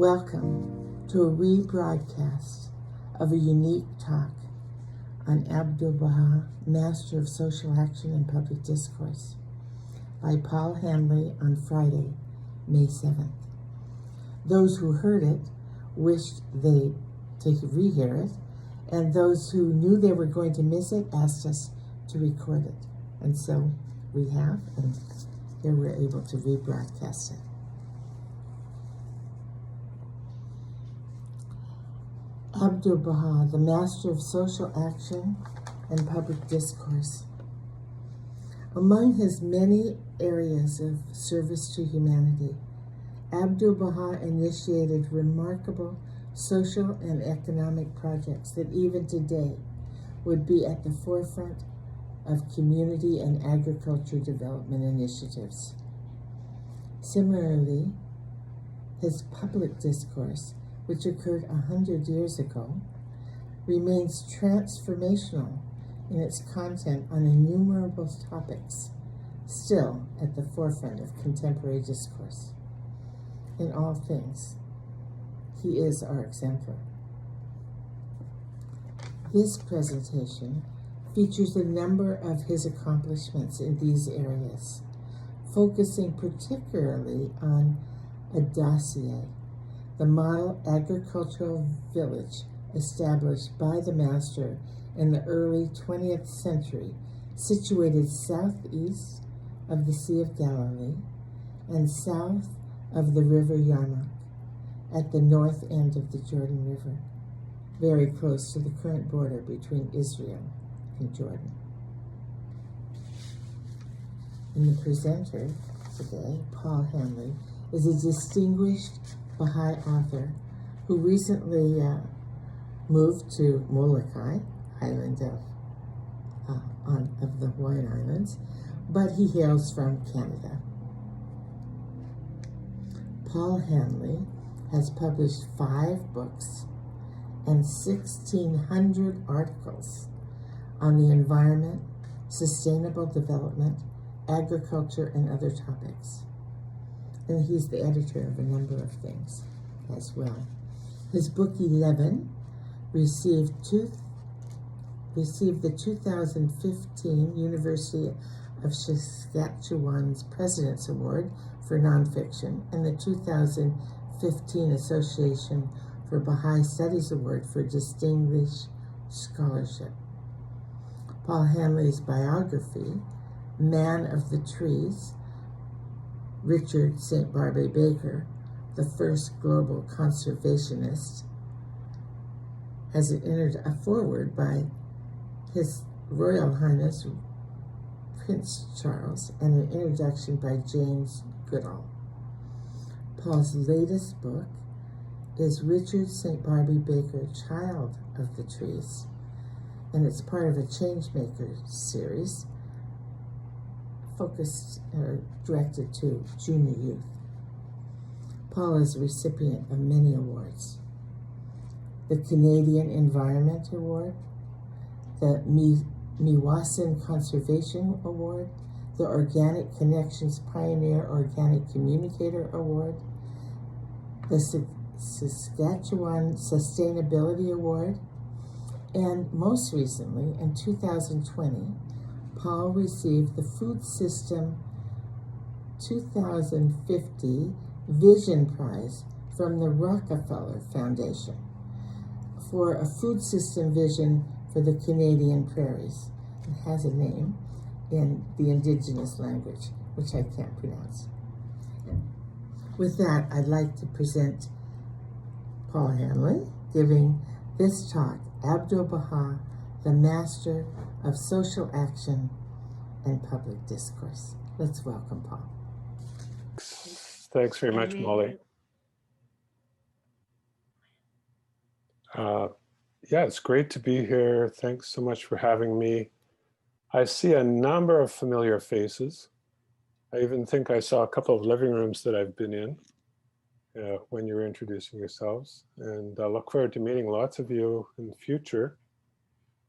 Welcome to a rebroadcast of a unique talk on Abdu'l Bahá, Master of Social Action and Public Discourse, by Paul Hanley on Friday, May 7th. Those who heard it wished they to rehear it, and those who knew they were going to miss it asked us to record it. And so we have, and here we're able to rebroadcast it. Abdu'l Bahá, the Master of Social Action and Public Discourse. Among his many areas of service to humanity, Abdu'l Bahá initiated remarkable social and economic projects that even today would be at the forefront of community and agriculture development initiatives. Similarly, his public discourse, which occurred 100 years ago, remains transformational in its content on innumerable topics, still at the forefront of contemporary discourse. In all things, he is our exemplar. This presentation features a number of his accomplishments in these areas, focusing particularly on a dossier, the model agricultural village established by the Master in the early 20th century, situated southeast of the Sea of Galilee and south of the River Yarmouk, at the north end of the Jordan River, very close to the current border between Israel and Jordan. And the presenter today, Paul Hanley, is a distinguished Baha'i author who recently moved to Molokai, island of the Hawaiian Islands, but he hails from Canada. Paul Hanley has published 5 books and 1,600 articles on the environment, sustainable development, agriculture, and other topics. And he's the editor of a number of things as well. His book 11 received the 2015 University of Saskatchewan's President's Award for Nonfiction and the 2015 Association for Baha'i Studies Award for Distinguished Scholarship. Paul Hanley's biography, Man of the Trees, Richard St. Barbie Baker, the first global conservationist, has a foreword by His Royal Highness Prince Charles and an introduction by James Goodall. Paul's latest book is Richard St. Barbie Baker, Child of the Trees, and it's part of a Changemaker series focused or directed to junior youth. Paul is a recipient of many awards: the Canadian Environment Award, the Meewasin Conservation Award, the Organic Connections Pioneer Organic Communicator Award, the Saskatchewan Sustainability Award, and most recently, in 2020, Paul received the Food System 2050 Vision Prize from the Rockefeller Foundation for a food system vision for the Canadian prairies. It has a name in the indigenous language, which I can't pronounce. With that, I'd like to present Paul Hanley giving this talk, Abdu'l Bahá, the Master of Social Action and Public Discourse. Let's welcome Paul. Thanks very much, Molly. Yeah, it's great to be here. Thanks so much for having me. I see a number of familiar faces. I even think I saw a couple of living rooms that I've been in when you were introducing yourselves. And I look forward to meeting lots of you in the future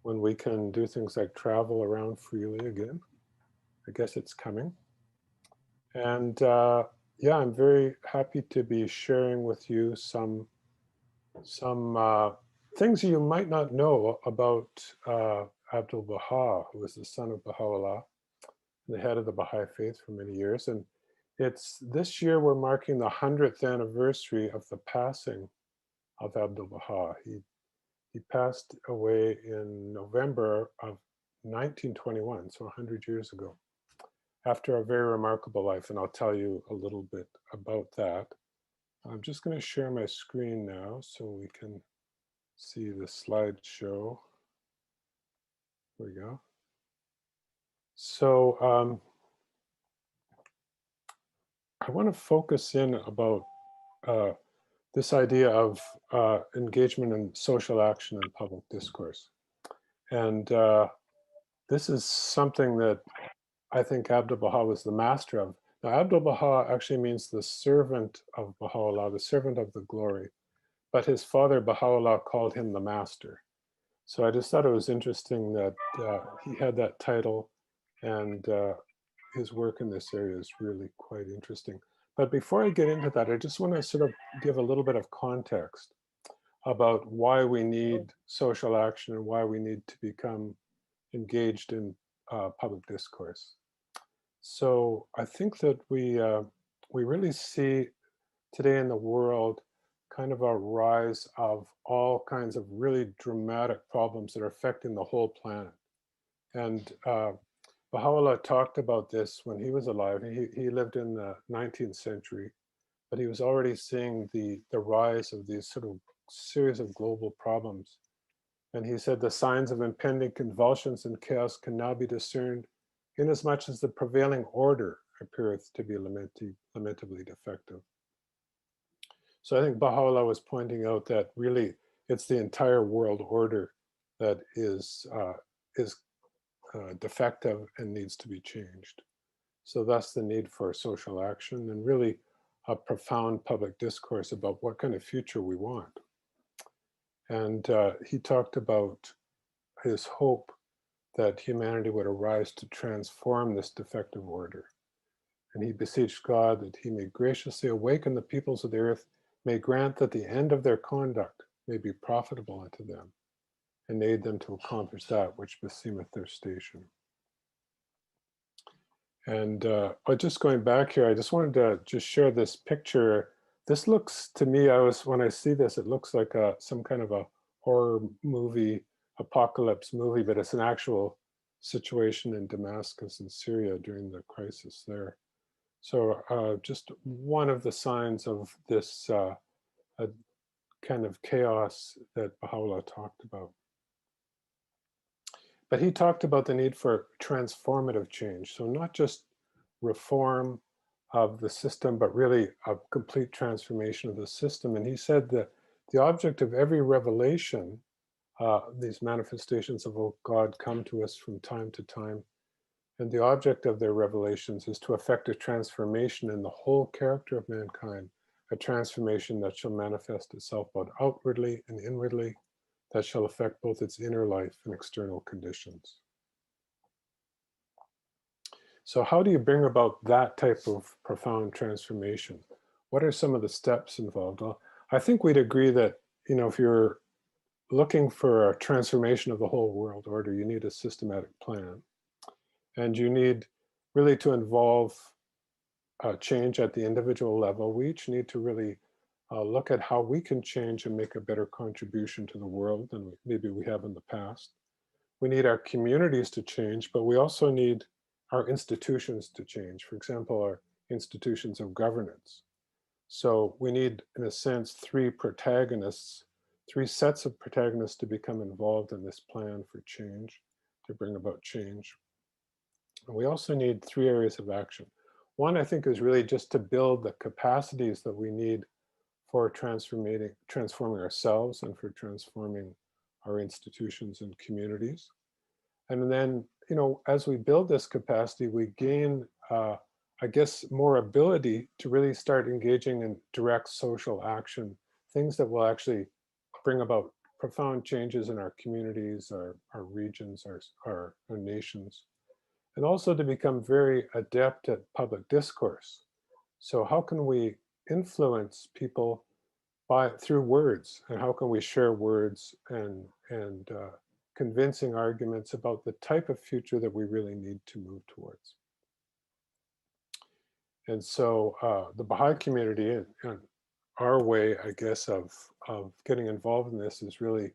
when we can do things like travel around freely again. I guess it's coming. And Yeah, I'm very happy to be sharing with you some things you might not know about Abdu'l Bahá, who was the son of Baha'u'llah, the head of the Baha'i faith for many years. And it's this year we're marking the 100th anniversary of the passing of Abdu'l Bahá. He passed away in November of 1921, so 100 years ago, after a very remarkable life. And I'll tell you a little bit about that. I'm just going to share my screen now so we can see the slideshow. There we go. So I want to focus in about uh, this idea of engagement in social action and public discourse. And this is something that I think Abdu'l Bahá was the master of. Now, Abdu'l Bahá actually means the servant of Baha'u'llah, the servant of the glory. But his father, Baha'u'llah, called him the master. So I just thought it was interesting that he had that title, and his work in this area is really quite interesting. But before I get into that, I just want to sort of give a little bit of context about why we need social action and why we need to become engaged in public discourse. So I think that we really see today in the world kind of a rise of all kinds of really dramatic problems that are affecting the whole planet. And Baha'u'llah talked about this when he was alive. He lived in the 19th century, but he was already seeing the rise of these sort of series of global problems. And he said the signs of impending convulsions and chaos can now be discerned inasmuch as the prevailing order appeareth to be lamentably defective. So I think Baha'u'llah was pointing out that really it's the entire world order that is defective and needs to be changed. So thus the need for social action and really a profound public discourse about what kind of future we want. And he talked about his hope that humanity would arise to transform this defective order. And he beseeched God that he may graciously awaken the peoples of the earth, may grant that the end of their conduct may be profitable unto them, and aid them to accomplish that which beseemeth their station. And just going back here, I just wanted to just share this picture. This looks to me, when I see this, it looks like some kind of a horror movie, apocalypse movie, but it's an actual situation in Damascus in Syria during the crisis there. So just one of the signs of this kind of chaos that Baha'u'llah talked about. But he talked about the need for transformative change. So not just reform of the system, but really a complete transformation of the system. And he said that the object of every revelation, these manifestations of God come to us from time to time, and the object of their revelations is to effect a transformation in the whole character of mankind, a transformation that shall manifest itself both outwardly and inwardly, that shall affect both its inner life and external conditions. So how do you bring about that type of profound transformation? What are some of the steps involved? Well, I think we'd agree that, if you're looking for a transformation of the whole world order, you need a systematic plan. And you need really to involve change at the individual level. We each need to really look at how we can change and make a better contribution to the world than maybe we have in the past. We need our communities to change, but we also need our institutions to change. For example, our institutions of governance. So we need, in a sense, three sets of protagonists to become involved in this plan for change, to bring about change. And we also need three areas of action. One, I think, is really just to build the capacities that we need for transforming ourselves and for transforming our institutions and communities. And then, as we build this capacity, we gain, I guess, more ability to really start engaging in direct social action, things that will actually bring about profound changes in our communities, our regions, our nations, and also to become very adept at public discourse. So how can we influence people through words, and how can we share words and convincing arguments about the type of future that we really need to move towards? And so the Baha'i community and our way, I guess, of getting involved in this is really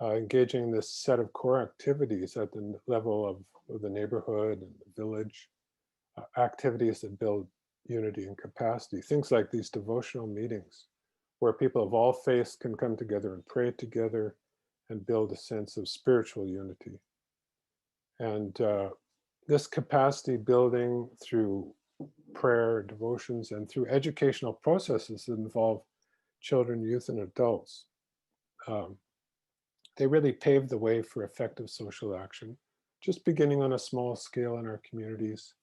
engaging in this set of core activities at the level of the neighborhood and the village, activities that build unity and capacity. Things like these devotional meetings where people of all faiths can come together and pray together and build a sense of spiritual unity. And this capacity building through prayer, devotions, and through educational processes that involve children, youth, and adults, um, they really pave the way for effective social action, just beginning on a small scale in our communities.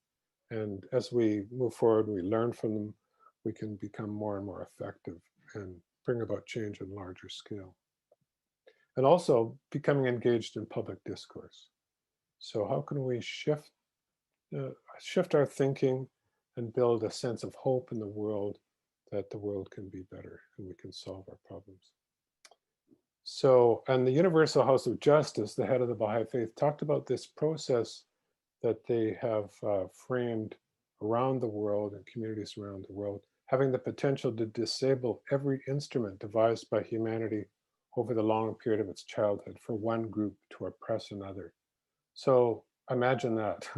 And as we move forward, we learn from them, we can become more and more effective and bring about change on larger scale. And also becoming engaged in public discourse. So how can we shift our thinking and build a sense of hope in the world, that the world can be better and we can solve our problems? So, and the Universal House of Justice, the head of the Baha'i Faith, talked about this process that they have framed around the world and communities around the world, having the potential to disable every instrument devised by humanity over the long period of its childhood for one group to oppress another. So imagine that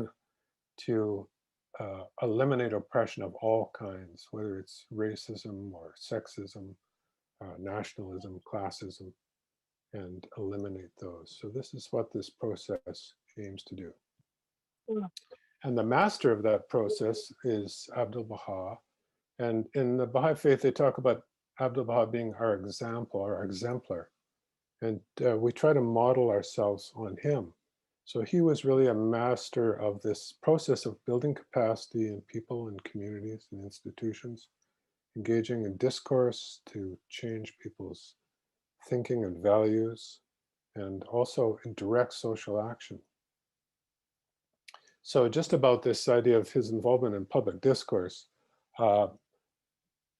to eliminate oppression of all kinds, whether it's racism or sexism, nationalism, classism, and eliminate those. So this is what this process aims to do. And the master of that process is Abdu'l Bahá. And in the Baha'i faith, they talk about Abdu'l Bahá being our example, our exemplar. And we try to model ourselves on him. So he was really a master of this process of building capacity in people and communities and institutions, engaging in discourse to change people's thinking and values, and also in direct social action. So just about this idea of his involvement in public discourse, uh,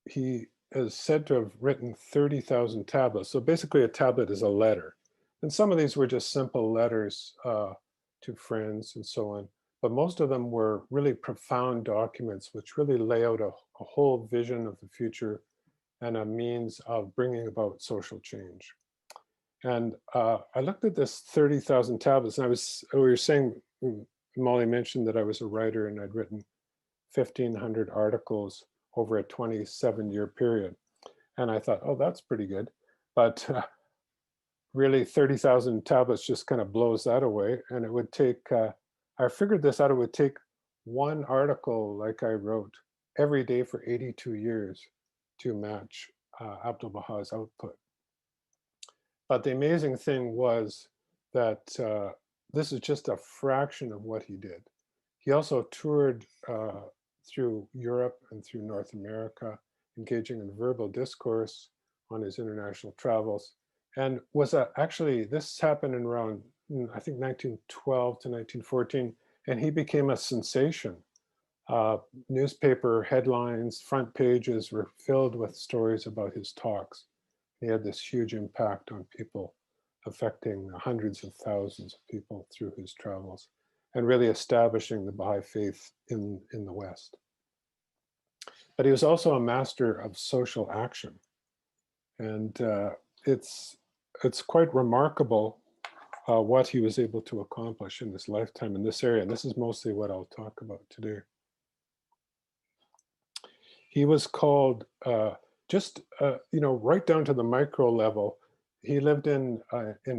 he is said to have written 30,000 tablets. So basically a tablet is a letter. And some of these were just simple letters to friends and so on. But most of them were really profound documents which really lay out a whole vision of the future and a means of bringing about social change. And I looked at this 30,000 tablets, and we were saying, Molly mentioned that I was a writer and I'd written 1,500 articles over a 27-year period. And I thought, oh, that's pretty good. But really 30,000 tablets just kind of blows that away. And it would take, I figured this out, it would take one article like I wrote every day for 82 years to match Abdu'l Bahā's output. But the amazing thing was that this is just a fraction of what he did. He also toured through Europe and through North America, engaging in verbal discourse on his international travels, and was actually, this happened in around, I think, 1912 to 1914, and he became a sensation. Newspaper headlines, front pages were filled with stories about his talks. He had this huge impact on people, affecting hundreds of thousands of people through his travels, and really establishing the Baha'i faith in the West. But he was also a master of social action. And it's quite remarkable what he was able to accomplish in his lifetime in this area. And this is mostly what I'll talk about today. He was called right down to the micro level. He lived in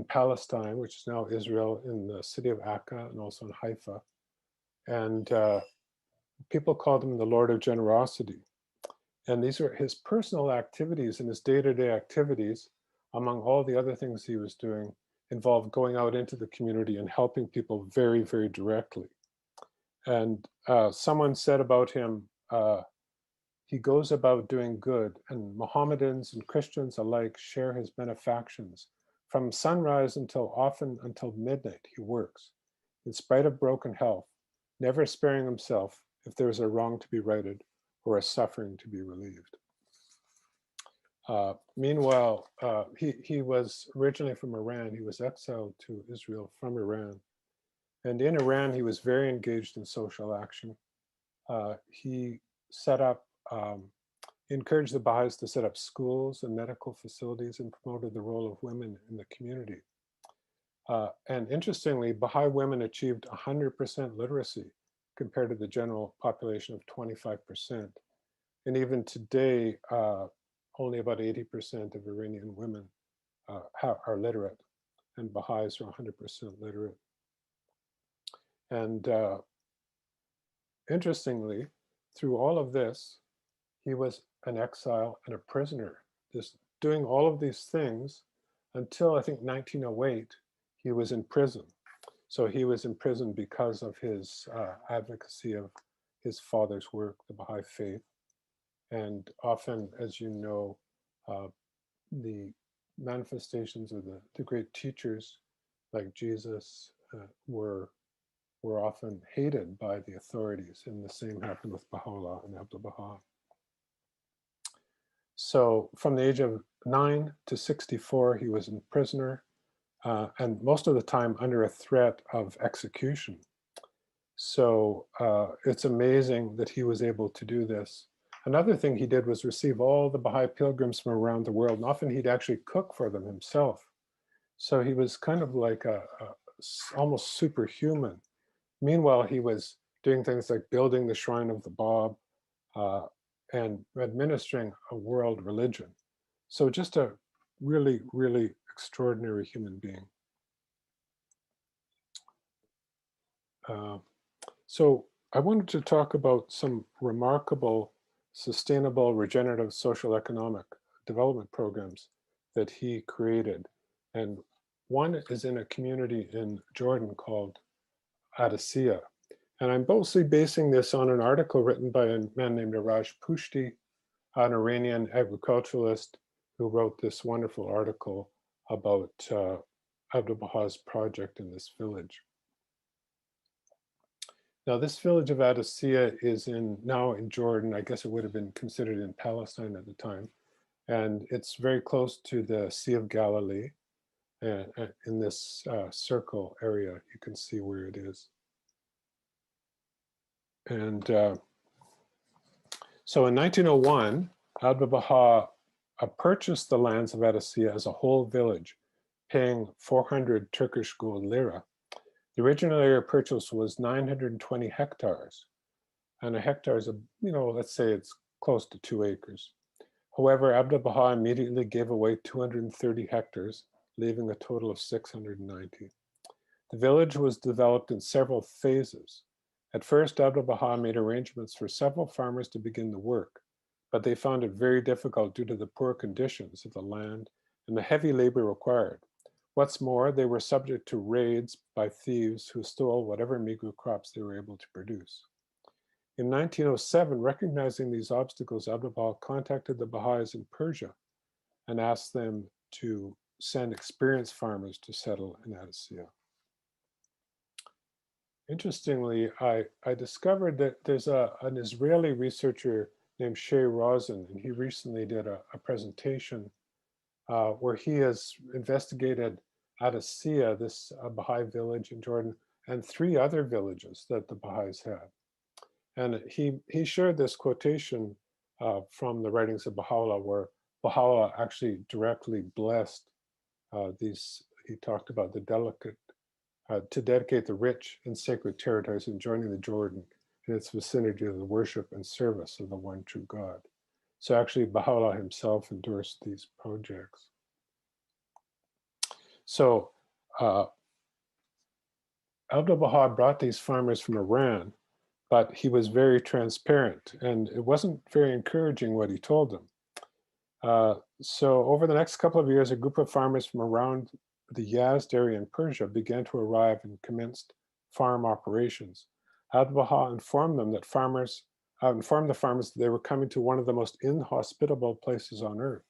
Palestine, which is now Israel, in the city of Akka and also in Haifa. And people called him the Lord of Generosity. And these are his personal activities and his day-to-day activities, among all the other things he was doing, involved going out into the community and helping people very, very directly. And someone said about him, he goes about doing good, and Mohammedans and Christians alike share his benefactions. From sunrise often until midnight, he works, in spite of broken health, never sparing himself if there is a wrong to be righted or a suffering to be relieved. Meanwhile, he was originally from Iran. He was exiled to Israel from Iran. And in Iran, he was very engaged in social action. He set up, encouraged the Baha'is to set up schools and medical facilities and promoted the role of women in the community. And interestingly, Baha'i women achieved 100% literacy compared to the general population of 25%. And even today, only about 80% of Iranian women are literate, and Baha'is are 100% literate. And interestingly, through all of this, he was an exile and a prisoner, just doing all of these things until I think 1908, he was in prison. So he was in prison because of his advocacy of his father's work, the Baha'i faith. And often, as you know, the manifestations of the great teachers like Jesus were often hated by the authorities, and the same happened with Baha'u'llah and Abdu'l Bahá. So from the age of 9 to 64, he was a prisoner, and most of the time under a threat of execution. So it's amazing that he was able to do this. Another thing he did was receive all the Baha'i pilgrims from around the world, and often he'd actually cook for them himself. So he was kind of like almost superhuman. Meanwhile, he was doing things like building the shrine of the Bab and administering a world religion. So just a really, really extraordinary human being. So I wanted to talk about some remarkable, sustainable, regenerative, social economic development programs that he created. And one is in a community in Jordan called Adasiya. And I'm mostly basing this on an article written by a man named Raj Pushti, an Iranian agriculturalist who wrote this wonderful article about Abdu'l Bahá's project in this village. Now, this village of Adasiya is now in Jordan. I guess it would have been considered in Palestine at the time. And it's very close to the Sea of Galilee. In this circle area, you can see where it is. And so in 1901, Abdu'l Bahá purchased the lands of Adasiya as a whole village, paying 400 Turkish gold lira. The original area purchase was 920 hectares. And a hectare is, let's say it's close to 2 acres. However, Abdu'l Bahá immediately gave away 230 hectares, leaving a total of 690. The village was developed in several phases. At first, Abdu'l Bahá made arrangements for several farmers to begin the work, but they found it very difficult due to the poor conditions of the land and the heavy labor required. What's more, they were subject to raids by thieves who stole whatever meager crops they were able to produce. In 1907, recognizing these obstacles, Abdu'l Bahá contacted the Baha'is in Persia and asked them to send experienced farmers to settle in Adasiya. Interestingly, I discovered that there's an Israeli researcher named Shea Rosen, and he recently did a presentation where he has investigated Adasiya, this Baha'i village in Jordan, and 3 other villages that the Baha'is had. And he shared this quotation from the writings of Baha'u'llah, where Baha'u'llah actually directly blessed these. He talked about the delicate, to dedicate the rich and sacred territories adjoining the Jordan in its vicinity to the worship and service of the one true God. So actually Baha'u'llah himself endorsed these projects. So Abdu'l Bahá brought these farmers from Iran, but he was very transparent, and it wasn't very encouraging what he told them. So over the next couple of years, a group of farmers from around the Yazd area in Persia began to arrive and commenced farm operations. Abdu'l Bahá informed the farmers that they were coming to one of the most inhospitable places on earth.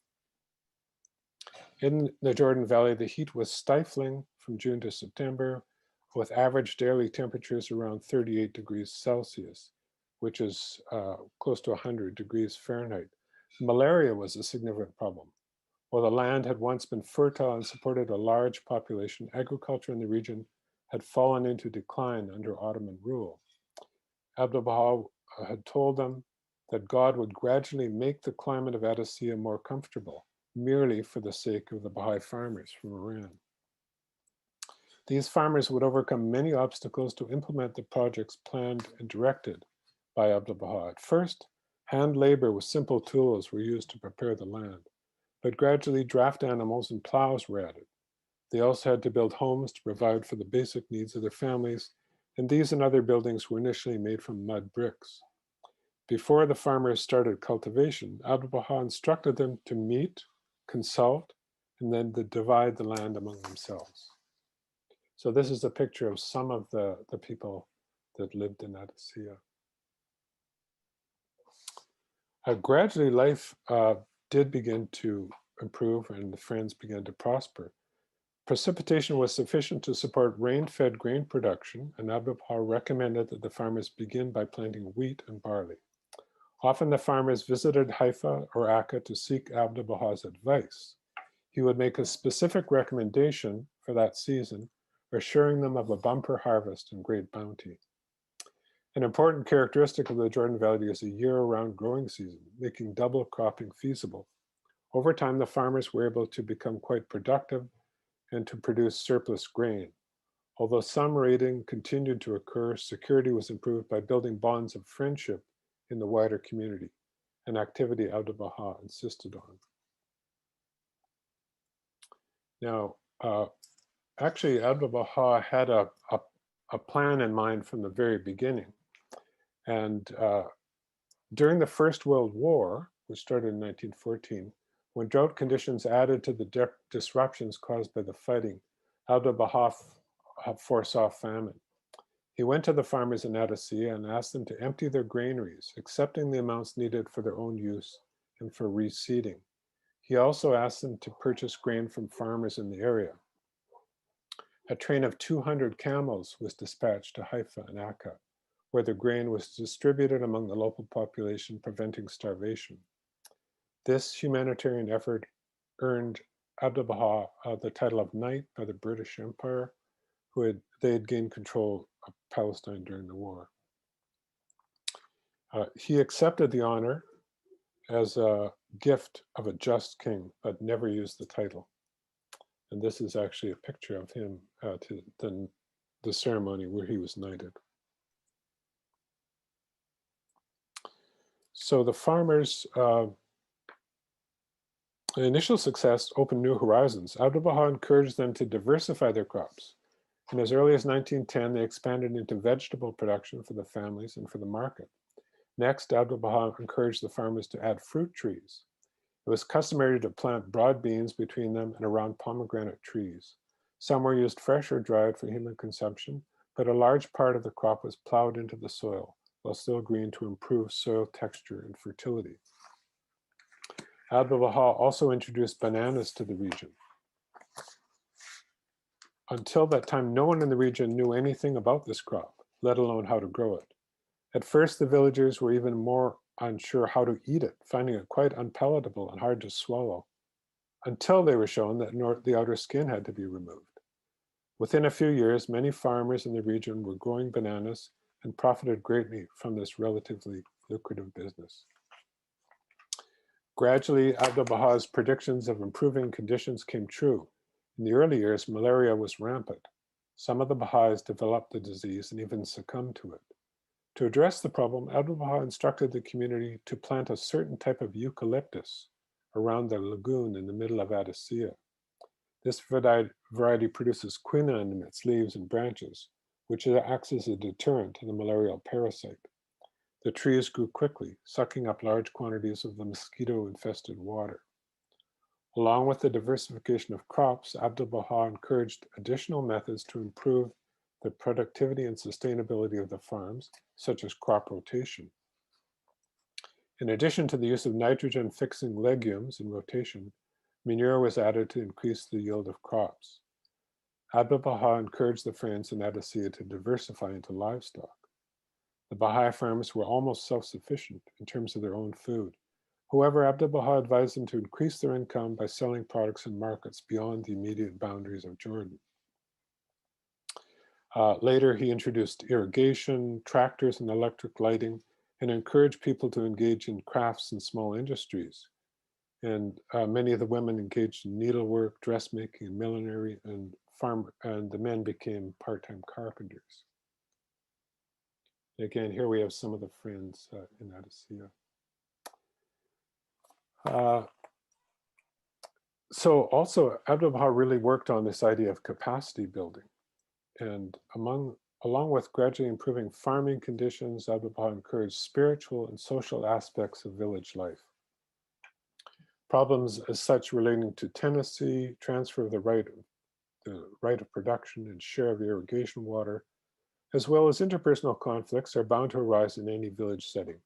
In the Jordan Valley, the heat was stifling from June to September, with average daily temperatures around 38 degrees Celsius. which is close to 100 degrees Fahrenheit. Malaria was a significant problem. While the land had once been fertile and supported a large population, agriculture in the region had fallen into decline under Ottoman rule. Abdu'l Bahá had told them that God would gradually make the climate of Abbasia more comfortable, merely for the sake of the Baha'i farmers from Iran. These farmers would overcome many obstacles to implement the projects planned and directed by Abdu'l Bahá. At first, hand labor with simple tools were used to prepare the land, but gradually draft animals and plows were added. They also had to build homes to provide for the basic needs of their families, and these and other buildings were initially made from mud bricks. Before the farmers started cultivation, Abdu'l Bahá instructed them to meet, consult, and then to divide the land among themselves. So this is a picture of some of the people that lived in Abbasia. Gradually, life did begin to improve and the Friends began to prosper. Precipitation was sufficient to support rain-fed grain production, and Abdu'l Bahá recommended that the farmers begin by planting wheat and barley. Often the farmers visited Haifa or Akka to seek Abdu'l Bahá's advice. He would make a specific recommendation for that season, assuring them of a bumper harvest and great bounty. An important characteristic of the Jordan Valley is a year-round growing season, making double cropping feasible. Over time, the farmers were able to become quite productive and to produce surplus grain. Although some raiding continued to occur, security was improved by building bonds of friendship in the wider community, an activity Abdu'l Bahá insisted on. Now, actually, Abdu'l Bahá had a plan in mind from the very beginning. And during the First World War, which started in 1914, when drought conditions added to the disruptions caused by the fighting, Abdu'l Bahá foresaw famine. He went to the farmers in Abbasia and asked them to empty their granaries, accepting the amounts needed for their own use and for reseeding. He also asked them to purchase grain from farmers in the area. A train of 200 camels was dispatched to Haifa and Akka, where the grain was distributed among the local population, preventing starvation. This humanitarian effort earned Abdu'l Bahá the title of Knight by the British Empire, they had gained control of Palestine during the war. He accepted the honor as a gift of a just king, but never used the title. And this is actually a picture of him to the ceremony where he was knighted. So the farmers' initial success opened new horizons. Abdu'l Bahá encouraged them to diversify their crops. And as early as 1910, they expanded into vegetable production for the families and for the market. Next, Abdu'l Bahá encouraged the farmers to add fruit trees. It was customary to plant broad beans between them and around pomegranate trees. Some were used fresh or dried for human consumption, but a large part of the crop was plowed into the soil, while still green, to improve soil texture and fertility. Abdu'l Bahá also introduced bananas to the region. Until that time, no one in the region knew anything about this crop, let alone how to grow it. At first, the villagers were even more unsure how to eat it, finding it quite unpalatable and hard to swallow, until they were shown that the outer skin had to be removed. Within a few years, many farmers in the region were growing bananas and profited greatly from this relatively lucrative business. Gradually, Abdu'l Bahá's predictions of improving conditions came true. In the early years, malaria was rampant. Some of the Baha'is developed the disease and even succumbed to it. To address the problem, Abdu'l Bahá instructed the community to plant a certain type of eucalyptus around the lagoon in the middle of Abbasia. This variety produces quinine in its leaves and branches, which acts as a deterrent to the malarial parasite. The trees grew quickly, sucking up large quantities of the mosquito-infested water. Along with the diversification of crops, Abdu'l Bahá encouraged additional methods to improve the productivity and sustainability of the farms, such as crop rotation. In addition to the use of nitrogen-fixing legumes in rotation, manure was added to increase the yield of crops. Abdu'l Bahá encouraged the Friends in Abbasia to diversify into livestock. The Baha'i farmers were almost self-sufficient in terms of their own food. However, Abdu'l Bahá advised them to increase their income by selling products in markets beyond the immediate boundaries of Jordan. Later, he introduced irrigation, tractors, and electric lighting, and encouraged people to engage in crafts and small industries. And many of the women engaged in needlework, dressmaking, and millinery, and the men became part-time carpenters. Again, here we have some of the friends in Adessia. So also, Abdu'l Bahá really worked on this idea of capacity building. And along with gradually improving farming conditions, Abdu'l Bahá encouraged spiritual and social aspects of village life. Problems as such relating to tenancy, transfer of the right of production, and share of irrigation water, as well as interpersonal conflicts, are bound to arise in any village setting.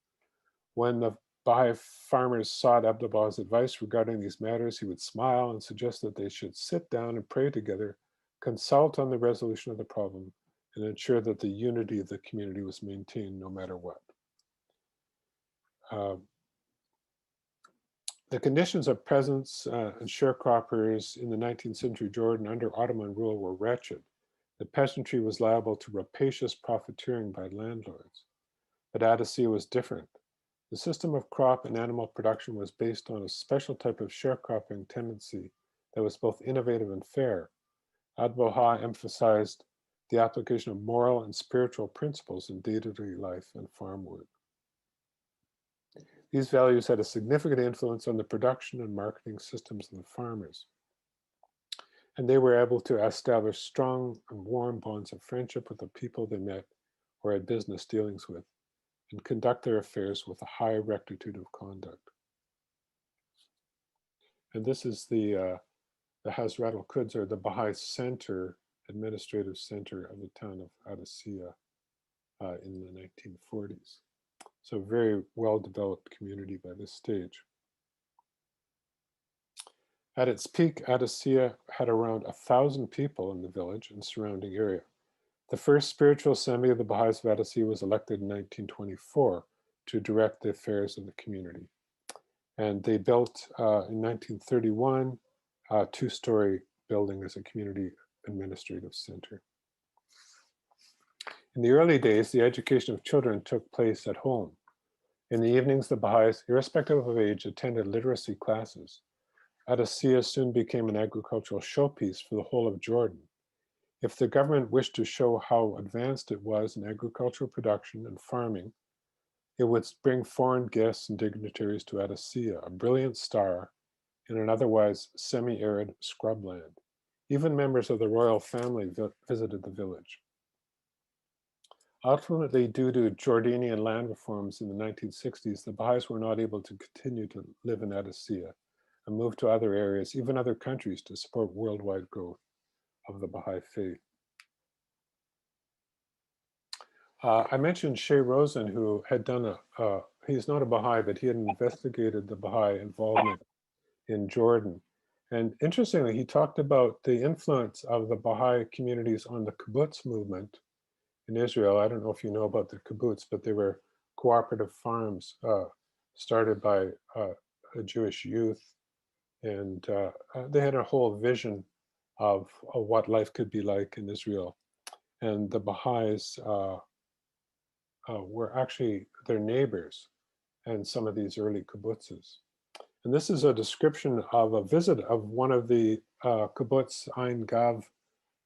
When the Baha'i farmers sought Abdu'l Bahá's advice regarding these matters, he would smile and suggest that they should sit down and pray together, consult on the resolution of the problem, and ensure that the unity of the community was maintained no matter what. The conditions of peasants and sharecroppers in the 19th century Jordan under Ottoman rule were wretched. The peasantry was liable to rapacious profiteering by landlords. But Adessia was different. The system of crop and animal production was based on a special type of sharecropping tendency that was both innovative and fair. Abdu'l Bahá emphasized the application of moral and spiritual principles in day-to-day life and farm work. These values had a significant influence on the production and marketing systems of the farmers. And they were able to establish strong and warm bonds of friendship with the people they met or had business dealings with, and conduct their affairs with a high rectitude of conduct. And this is the Hazrat al-Quds, or the Baha'i center, administrative center of the town of Adessia in the 1940s. So a very well-developed community by this stage. At its peak, Adessia had around 1,000 people in the village and surrounding area. The first spiritual assembly of the Baha'is of Adessia was elected in 1924 to direct the affairs of the community. And they built in 1931 a two-story building as a community administrative center. In the early days, the education of children took place at home. In the evenings, the Baha'is, irrespective of age, attended literacy classes. Adessia soon became an agricultural showpiece for the whole of Jordan. If the government wished to show how advanced it was in agricultural production and farming, it would bring foreign guests and dignitaries to Adessia, a brilliant star in an otherwise semi-arid scrubland. Even members of the royal family visited the village. Ultimately, due to Jordanian land reforms in the 1960s, the Baha'is were not able to continue to live in Adessia and moved to other areas, even other countries, to support worldwide growth of the Baha'i faith. I mentioned Shea Rosen, who had done he's not a Baha'i, but he had investigated the Baha'i involvement in Jordan. And interestingly, he talked about the influence of the Baha'i communities on the kibbutz movement in Israel. I don't know if you know about the kibbutz, but they were cooperative farms started by a Jewish youth. And they had a whole vision of what life could be like in Israel. And the Baha'is were actually their neighbors and some of these early kibbutzes. And this is a description of a visit of one of the kibbutz Ein Gav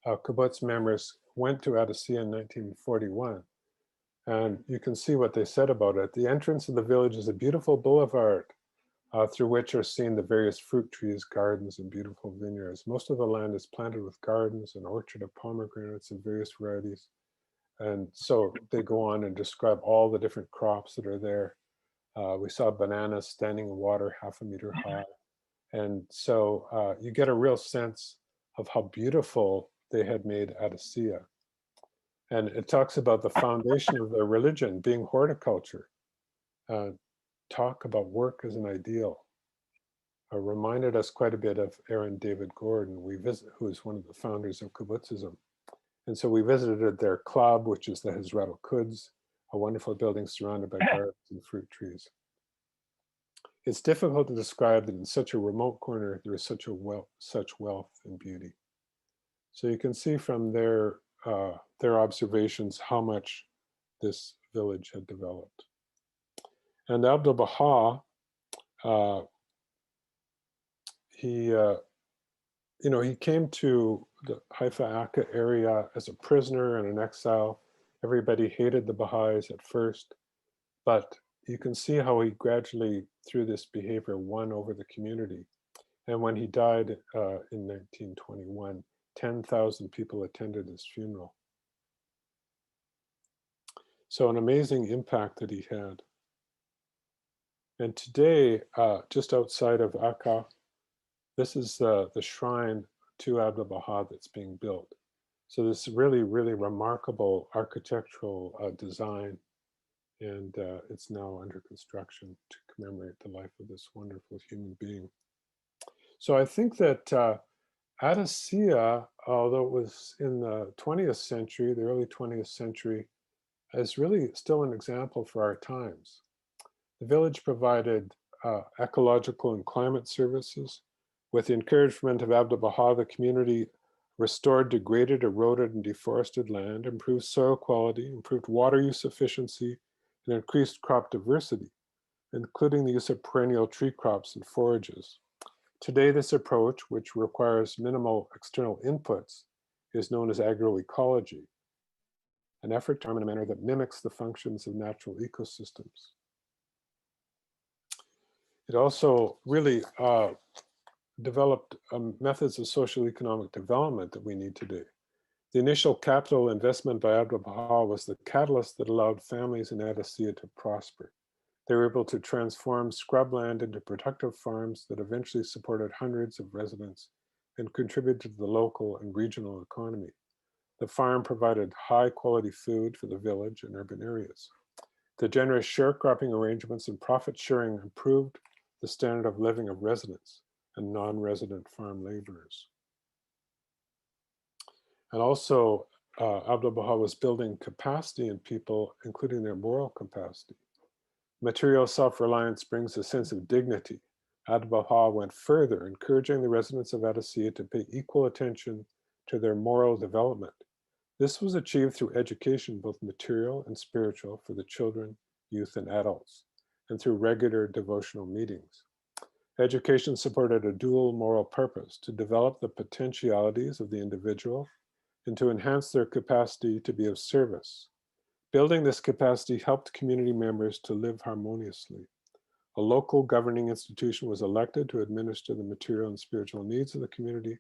kibbutz members went to Adessia in 1941. And you can see what they said about it. The entrance of the village is a beautiful boulevard through which are seen the various fruit trees, gardens, and beautiful vineyards. Most of the land is planted with gardens, an orchard of pomegranates of various varieties. And so they go on and describe all the different crops that are there. We saw bananas standing in water 1/2 meter high. And so you get a real sense of how beautiful they had made Adessia. And it talks about the foundation of their religion being horticulture. Talk about work as an ideal. Reminded us quite a bit of Aaron David Gordon, who is one of the founders of kibbutzism. And so we visited their club, which is the Hazrat al-Quds. a wonderful building surrounded by gardens and fruit trees. It's difficult to describe that in such a remote corner there is such wealth and beauty. So you can see from their observations how much this village had developed. And Abdu'l Bahá, he he came to the Haifa Akka area as a prisoner and an exile. Everybody hated the Baha'is at first, but you can see how he gradually, through this behavior, won over the community. And when he died in 1921, 10,000 people attended his funeral. So an amazing impact that he had. And today, just outside of Akka, this is the shrine to Abdu'l Bahá that's being built. So this really, really remarkable architectural design, and it's now under construction to commemorate the life of this wonderful human being. So I think that Adessia, although it was in the 20th century, the early 20th century, is really still an example for our times. The village provided ecological and climate services. With the encouragement of Abdu'l Bahá, the community restored degraded, eroded, and deforested land, improved soil quality, improved water use efficiency, and increased crop diversity, including the use of perennial tree crops and forages. Today, this approach, which requires minimal external inputs, is known as agroecology, an effort to farm in a manner that mimics the functions of natural ecosystems. It also really developed methods of social economic development that we need today. The initial capital investment by Abdu'l Bahá was the catalyst that allowed families in Adessia to prosper. They were able to transform scrubland into productive farms that eventually supported hundreds of residents and contributed to the local and regional economy. The farm provided high quality food for the village and urban areas. The generous sharecropping arrangements and profit sharing improved the standard of living of residents and non-resident farm laborers. And also, Abdu'l Bahá was building capacity in people, including their moral capacity. Material self-reliance brings a sense of dignity. Abdu'l Bahá went further, encouraging the residents of Adessia to pay equal attention to their moral development. This was achieved through education, both material and spiritual, for the children, youth, and adults, and through regular devotional meetings. Education supported a dual moral purpose: to develop the potentialities of the individual and to enhance their capacity to be of service. Building this capacity helped community members to live harmoniously. A local governing institution was elected to administer the material and spiritual needs of the community.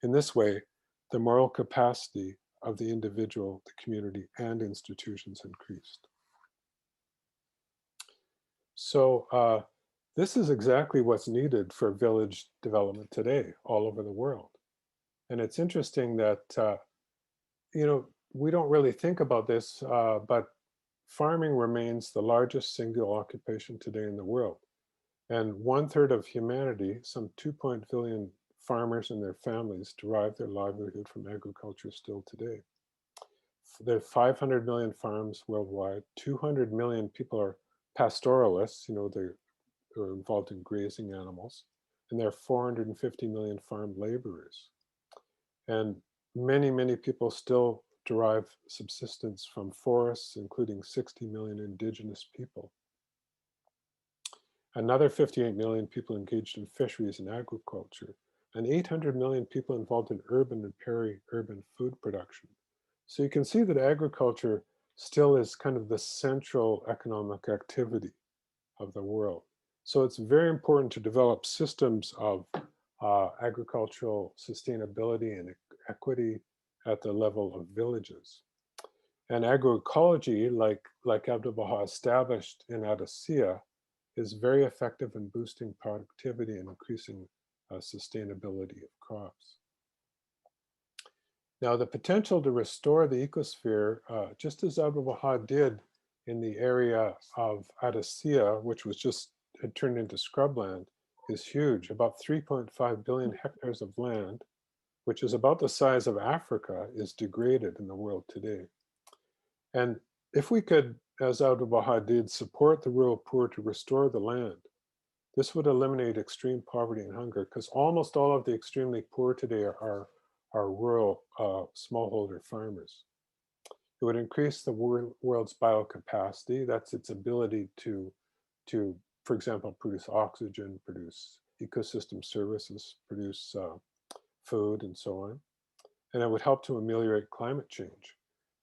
In this way, the moral capacity of the individual, the community, and institutions increased. So this is exactly what's needed for village development today all over the world. And it's interesting that, we don't really think about this, but farming remains the largest single occupation today in the world. And 1/3 of humanity, some 2 billion farmers and their families, derive their livelihood from agriculture still today. There are 500 million farms worldwide. 200 million people are pastoralists, they're involved in grazing animals. And there are 450 million farm laborers. And many, many people still derive subsistence from forests, including 60 million indigenous people. Another 58 million people engaged in fisheries and agriculture, and 800 million people involved in urban and peri-urban food production. So you can see that agriculture still is kind of the central economic activity of the world. So it's very important to develop systems of agricultural sustainability and equity at the level of villages. And agroecology, like Abdu'l Bahá established in Adessia, is very effective in boosting productivity and increasing sustainability of crops. Now, the potential to restore the ecosphere, just as Abdu'l Bahá did in the area of Adessia, which had turned into scrubland, is huge. About 3.5 billion hectares of land, which is about the size of Africa, is degraded in the world today. And if we could as Abdu'l Bahá did, support the rural poor to restore the land. This would eliminate extreme poverty and hunger, because almost all of the extremely poor today are rural smallholder farmers. It would increase the world's biocapacity. That's its ability to, for example, produce oxygen, produce ecosystem services, produce food, and so on. And it would help to ameliorate climate change,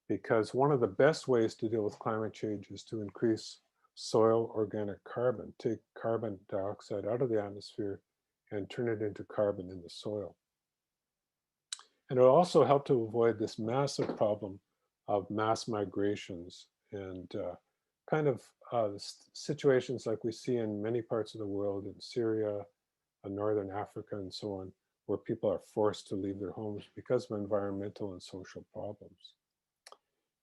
because one of the best ways to deal with climate change is to increase soil organic carbon, take carbon dioxide out of the atmosphere and turn it into carbon in the soil. And it will also help to avoid this massive problem of mass migrations and situations like we see in many parts of the world, in Syria, Northern Africa, and so on, where people are forced to leave their homes because of environmental and social problems.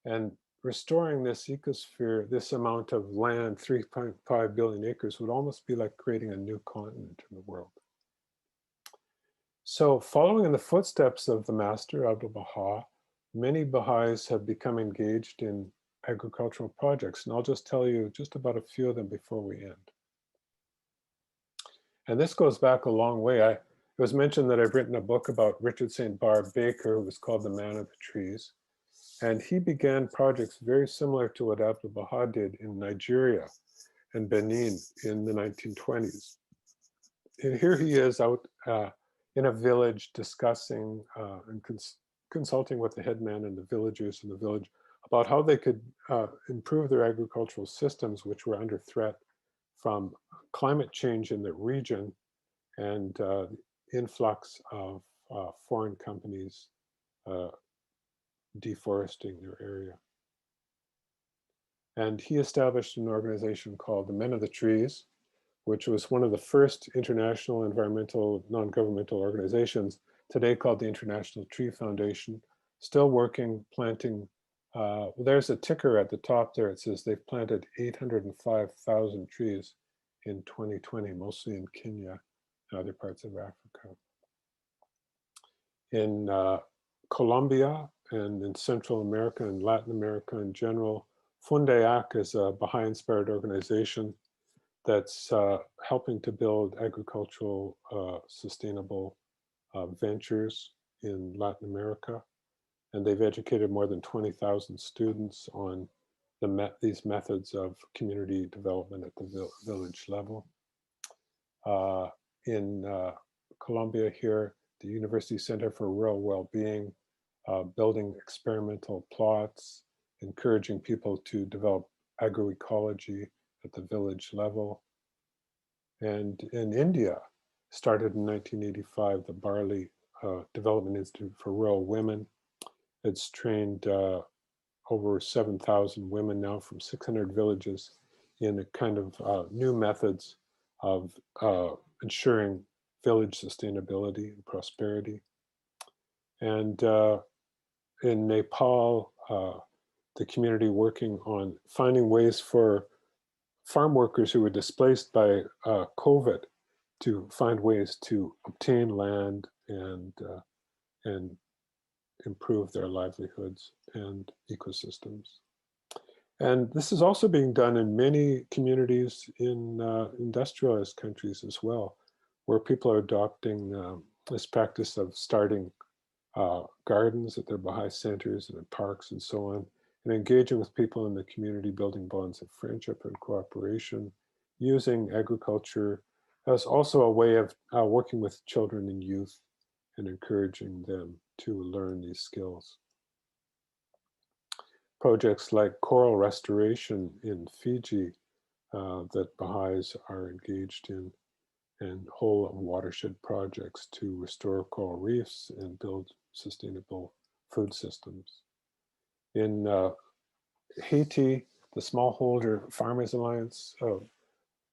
And restoring this ecosphere, this amount of land, 3.5 billion acres, would almost be like creating a new continent in the world. So, following in the footsteps of the master, Abdu'l Bahá, many Baha'is have become engaged in agricultural projects. And I'll just tell you just about a few of them before we end. And this goes back a long way. It was mentioned that I've written a book about Richard St. Barbe Baker, who was called the Man of the Trees. And he began projects very similar to what Abdu'l Bahá did in Nigeria and Benin in the 1920s. And here he is out in a village discussing and consulting with the headman and the villagers in the village about how they could improve their agricultural systems, which were under threat from climate change in the region and influx of foreign companies deforesting their area. And he established an organization called the Men of the Trees, which was one of the first international environmental non-governmental organizations, today called the International Tree Foundation, still working, planting. There's a ticker at the top there. It says they've planted 805,000 trees in 2020, mostly in Kenya and other parts of Africa. In Colombia and in Central America and Latin America in general, Fundeac is a Baha'i-inspired organization that's helping to build agricultural sustainable ventures in Latin America. And they've educated more than 20,000 students on these methods of community development at the village level. In Colombia here, the University Center for Rural Wellbeing, building experimental plots, encouraging people to develop agroecology at the village level. And in India, started in 1985, the Barley Development Institute for Rural Women. It's trained over 7,000 women now from 600 villages in a kind of new methods of ensuring village sustainability and prosperity. And in Nepal, the community working on finding ways for farm workers who were displaced by COVID to find ways to obtain land and improve their livelihoods and ecosystems. And this is also being done in many communities in industrialized countries as well, where people are adopting this practice of starting gardens at their Baha'i centers and in parks and so on, and engaging with people in the community, building bonds of friendship and cooperation, using agriculture as also a way of working with children and youth and encouraging them to learn these skills. Projects like coral restoration in Fiji that Baha'is are engaged in, and whole watershed projects to restore coral reefs and build sustainable food systems. In Haiti, the Smallholder Farmers Alliance,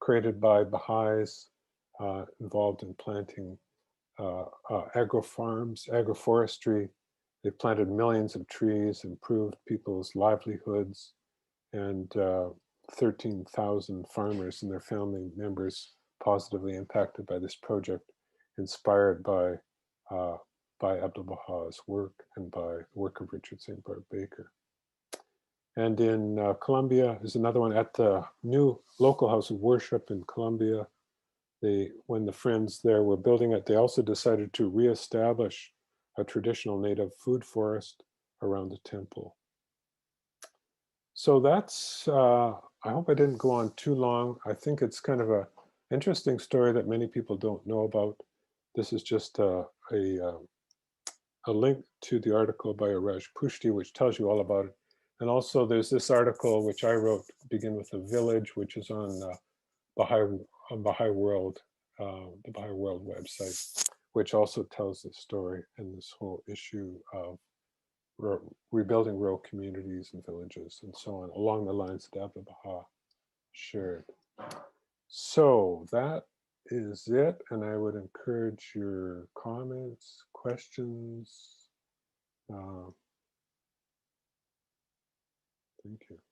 created by Baha'is, involved in planting agro-farms, agroforestry. They've planted millions of trees, improved people's livelihoods, and 13,000 farmers and their family members positively impacted by this project, inspired by Abdu'l Bahā's work and by the work of Richard St. Barbe Baker. And in Colombia is another one at the new local house of worship in Colombia. When the friends there were building it, they also decided to reestablish a traditional native food forest around the temple. So that's, I hope I didn't go on too long. I think it's kind of a interesting story that many people don't know about. This is just a link to the article by Raj Pushti, which tells you all about it. And also there's this article which I wrote, Begin with a Village, which is on Baha'i World, the Baha'i World website, which also tells the story and this whole issue of rebuilding rural communities and villages and so on, along the lines that Abdu'l Bahá shared. So that is it, and I would encourage your comments, questions. Thank you.